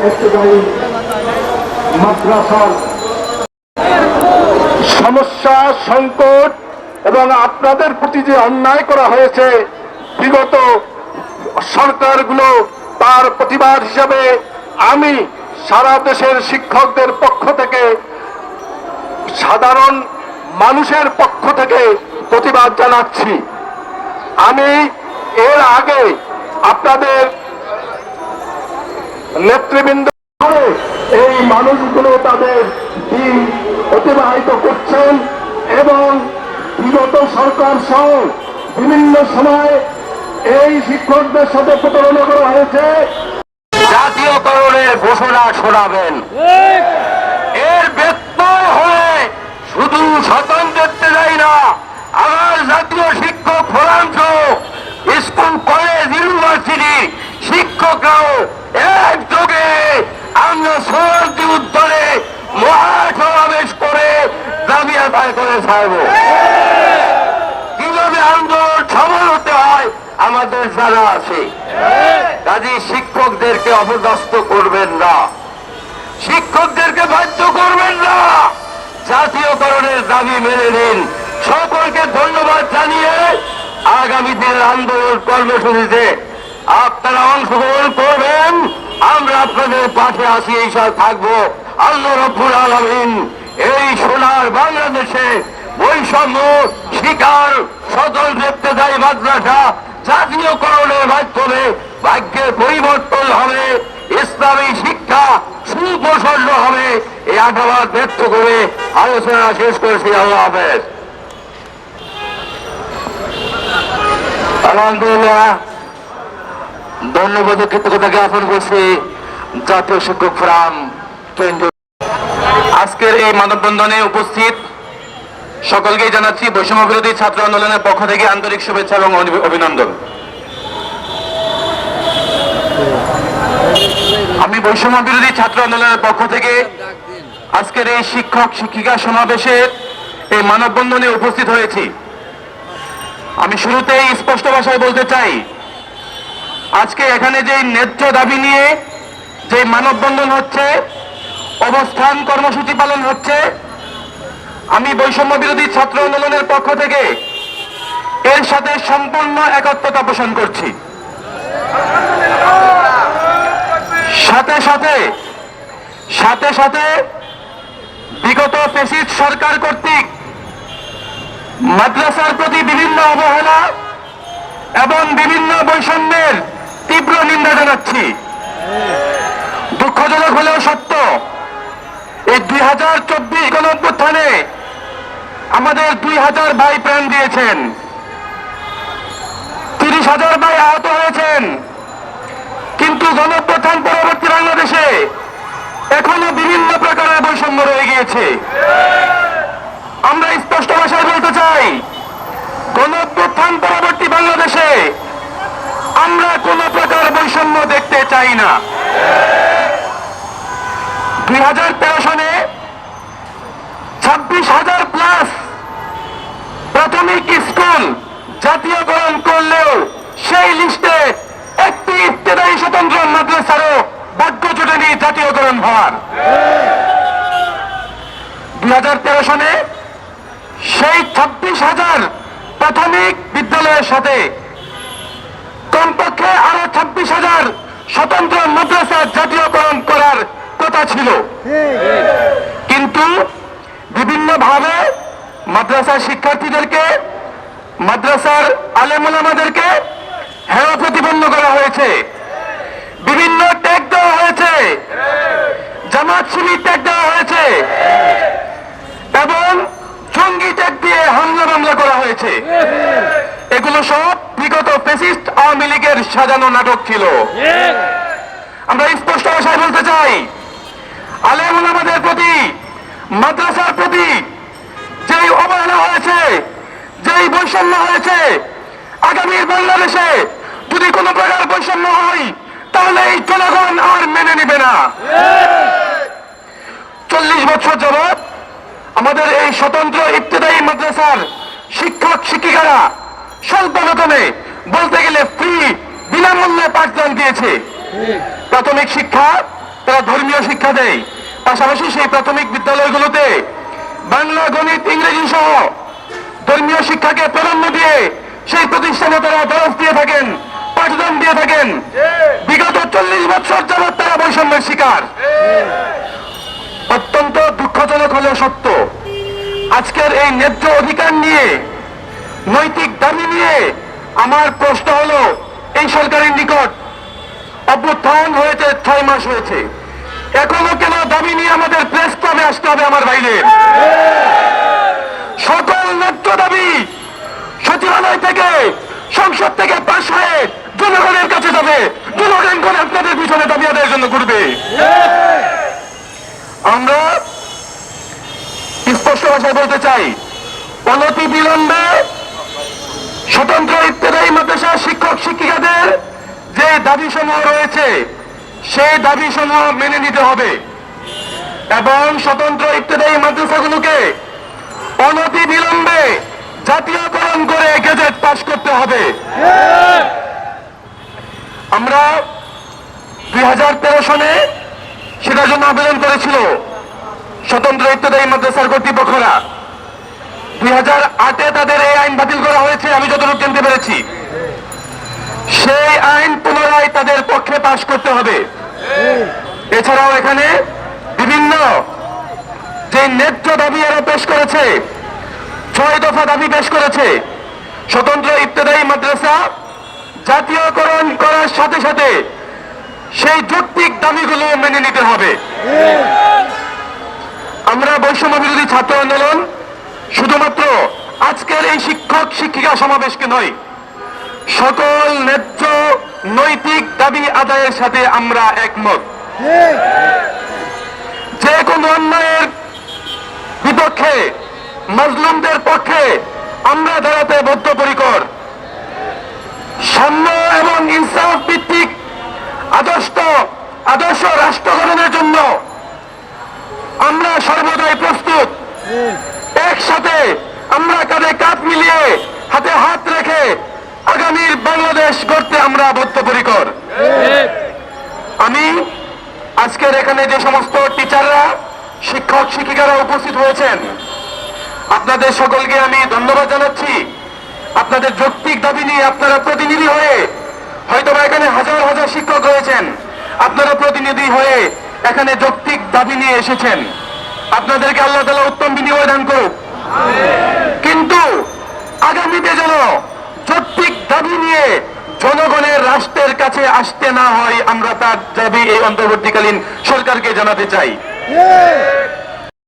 ইবতেদায়ী মাদ্রাসার সমস্যা সংকট এবং আপনাদের প্রতি যে অন্যায় করা হয়েছে বিগত সরকারগুলো, তার প্রতিবাদ হিসাবে আমি সারা দেশের শিক্ষকদের পক্ষ থেকে, সাধারণ মানুষের পক্ষ থেকে প্রতিবাদ জানাচ্ছি। আমি এর আগে আপনাদের নেতৃবৃন্দ এই মানুষগুলো তাদের দিন অতিবাহিত করছেন এবং বিগত সরকার সহ বিভিন্ন সময় এই শিক্ষকদের সাথে প্রতারণা করা হয়েছে। জাতীয়করণের ঘোষণা শোনাবেন, এর ব্যত্যয় হয়ে শুধু স্বতন্ত্র দেয় না, আমার জাতীয় শিক্ষক ফোরাম স্কুল কলেজ ইউনিভার্সিটি শিক্ষকরাও একযোগে আমরা সরকারি উত্তরে মহাসমাবেশ করে দাবি আদায় করে ছাড়ব। কিভাবে আন্দোলন সফল হতে হয় আমাদের জানা আছে। কাজে শিক্ষকদেরকে অপদস্থ করবেন না, শিক্ষকদেরকে বাধ্য করবেন না, জাতীয়করণের দাবি মেনে নিন। সকলকে ধন্যবাদ জানিয়ে আগামী দিনের আন্দোলন কর্মসূচিতে আপনারা অংশগ্রহণ করবেন, আমরা আপনাদের পাশে আছি, এই সব থাকবো। আল্লাহ রাব্বুল আলামিন এই সোনার বাংলাদেশে বৈষম্য শিকার স্বতন্ত্র ইবতেদায়ী মাদ্রাসা জাতীয়করণের মাধ্যমে ভাগ্যের পরিবর্তন হবে, ইসলামী শিক্ষা সুপ্রসন্ন হবে, এই আশাবাদ ব্যক্ত করে আলোচনা শেষ করেছি। আল্লাহ হাফেজ। আলহামদুলিল্লাহ, ধন্যবাদ কৃতজ্ঞতা জ্ঞাপন করছি জাতীয় শিক্ষক ফোরাম কেন্দ্র। আজকের এই মানববন্ধনে উপস্থিত সকলকেই জানাচ্ছি বৈষম্য বিরোধী ছাত্র আন্দোলনের পক্ষ থেকে আন্তরিক শুভেচ্ছা এবং অভিনন্দন। আমি বৈষম্য বিরোধী ছাত্র আন্দোলনের পক্ষ থেকে আজকের এই শিক্ষক শিক্ষিকা সমাবেশের এই মানববন্ধনে উপস্থিত হয়েছি। আমি শুরুতেই স্পষ্ট ভাষায় বলতে চাই, আজকে এখানে যে ন্যায্য দাবি নিয়ে যে মানববন্ধন হচ্ছে, অবস্থান কর্মসূচি পালন হচ্ছে, আমি বৈষম্য বিরোধী ছাত্র আন্দোলনের পক্ষ থেকে এর সাথে সম্পূর্ণ একত্রতা পোষণ করছি। সাথে সাথে বিগত ফ্যাসিস্ট সরকার কর্তৃক মাদ্রাসার প্রতি বিভিন্ন অবহেলা এবং বিভিন্ন বৈষম্যের তীব্র নিন্দা জানাচ্ছি। দুঃখজনক হলেও সত্য, এই 2024 গণঅভ্যুত্থানে আমাদের 2000 ভাই প্রাণ দিয়েছেন, 30,000 ভাই আহত হয়েছেন, কিন্তু গণঅভ্যুত্থান পরবর্তী বাংলাদেশে এখনো বিভিন্ন প্রকারের বৈষম্য রয়ে গিয়েছে। আমরা স্পষ্ট ভাষায় বলতে চাই, গণঅভ্যুত্থান পরবর্তী বাংলাদেশে আমরা কোন প্রকার বৈষম্য দেখতে চাই না। 2013 সনে 26,000+ প্রাথমিক স্কুল জাতীয়করণ করলেও সেই লিস্টে একটি ইবতেদায়ী স্বতন্ত্র মাদ্রাসারও ভাগ্য জোটেনি জাতীয়করণ হওয়ার। 2013 সনে সেই 26,000 প্রাথমিক বিদ্যালয়ের সাথে কমপক্ষে আরো 26,000 স্বতন্ত্র মাদ্রাসা জাতীয়করণ করার কথা ছিল, কিন্তু বিভিন্নভাবে মাদ্রাসার শিক্ষার্থীদেরকে, মাদ্রাসার আলেম ওলামাদেরকে হেয় প্রতিপন্ন করা হয়েছে, বিভিন্ন ট্যাগ দেওয়া হয়েছে, জামাত শিবির ট্যাগ দেওয়া হয়েছে এবং জঙ্গি ট্যাগ দিয়ে হামলা মামলা করা হয়েছে। এগুলো সব বিগত ফ্যাসিস্ট আওয়ামী লীগের সাজানো নাটক ছিল। আমরা স্পষ্ট ভাষায় বলতে চাই, আলেম ওলামাদের প্রতি, মাদ্রাসার প্রতি যেই অবহেলা হয়েছে, যেই বৈষম্য হয়েছে, আগামীর বাংলাদেশে যদি কোনো প্রকার বৈষম্য হয় তাহলে এই জনগণ আর মেনে নেবে না। 40 বছর যাবৎ আমাদের এই স্বতন্ত্র ইবতেদায়ী মাদ্রাসার শিক্ষক শিক্ষিকারা স্বল্প বেতনে, বলতে গেলে ফ্রি, বিনামূল্যে পাঠদান দিয়েছে। প্রাথমিক শিক্ষা তারা ধর্মীয় শিক্ষা দেয়, পাশাপাশি সেই প্রাথমিক বিদ্যালয়গুলোতে বাংলা, গণিত, ইংরেজি সহ ধর্মীয় শিক্ষাকে প্রাধান্য দিয়ে সেই প্রতিষ্ঠানে তারা দরস দিয়ে থাকেন, পাঠদান দিয়ে থাকেন। বিগত 40 বছর যাবৎ তারা বৈষম্যের শিকার। অত্যন্ত দুঃখজনক হলেও সত্য, আজকের এই ন্যায্য অধিকার নিয়ে, নৈতিক দাবি নিয়ে আমার প্রশ্ন হলো, এই সরকারের নিকট অভ্যুত্থান হয়েছে 6 মাস হয়েছে, এখনো কেন দাবি নিয়ে আমাদের প্রেস ক্লাবে আসতে হবে? আমার ভাইদের সকল ন্যায্য দাবি সচিবালয় থেকে, সংসদ থেকে পাশ হয়ে জনগণের কাছে যাবে, জনগণ করে আপনাদের পিছনে দাবি আদায়ের জন্য ঘুরবে। আমরা স্পষ্ট ভাষায় বলতে চাই, অনতি বিলম্বে স্বতন্ত্র ইবতেদায়ী মাদ্রাসা শিক্ষক শিক্ষিকাদের যে দাবি সমূহ রয়েছে সেই দাবি সমূহ মেনে নিতে হবে এবং স্বতন্ত্র ইবতেদায়ী মাদ্রাসাগুলোকে অনতি বিলম্বে জাতীয়করণ করে গেজেট পাস করতে হবে। আমরা 2013 সনে সেটার জন্য আবেদন করেছিল স্বতন্ত্র ইবতেদায়ী মাদ্রাসার কর্তৃপক্ষরা। 2008-এ তাদের এই আইন বাতিল করা হয়েছে, আমি যতটুকু জানতে পেরেছি। সেই আইন পুনরায় তাদের পক্ষে পাশ করতে হবে। এছাড়াও এখানে বিভিন্ন যে ন্যায্য দাবি এরা পেশ করেছে, 6 দফা দাবি পেশ করেছে। স্বতন্ত্র ইবতেদায়ী মাদ্রাসা জাতীয়করণ করার সাথে সাথে সেই যৌক্তিক দাবিগুলো মেনে নিতে হবে। আমরা বৈষম্য বিরোধী ছাত্র আন্দোলন শুধুমাত্র আজকের এই শিক্ষক শিক্ষিকা সমাবেশকে নয়, সকল ন্যায্য নৈতিক দাবি আদায়ের সাথে আমরা একমত। যে কোনো অন্যায়ের বিপক্ষে, মাজলুমদের পক্ষে আমরা দাঁড়াতে বদ্ধপরিকর। সাম্য এবং ইনসাফ ভিত্তিক আদর্শ রাষ্ট্র গঠনের জন্য আমরা সর্বদাই প্রস্তুত। একসাথে আমরা কাঁধে কাঁধ মিলিয়ে, হাতে হাত রেখে আগামীর বাংলাদেশ গড়তে আমরা বদ্ধপরিকর। আমি আজকের এখানে যে সমস্ত টিচাররা, শিক্ষক শিক্ষিকারা উপস্থিত হয়েছেন, আপনাদের সকলকে আমি ধন্যবাদ জানাচ্ছি। আপনাদের যৌক্তিক দাবি নিয়ে আপনারা প্রতিনিধি হয়ে, হয়তোবা এখানে হাজার হাজার শিক্ষক রয়েছেন, আপনারা প্রতিনিধি হয়ে এখানে যৌক্তিক দাবি নিয়ে এসেছেন। আপনাদেরকে আল্লাহ তাআলা উত্তম বিনিময় দান করুক। কিন্তু আগামীতে যেন যৌক্তিক দাবি নিয়ে জনগণের রাষ্ট্রের কাছে আসতে না হয়, আমরা তার দাবি এই অন্তর্বর্তীকালীন সরকারকে জানাতে চাই।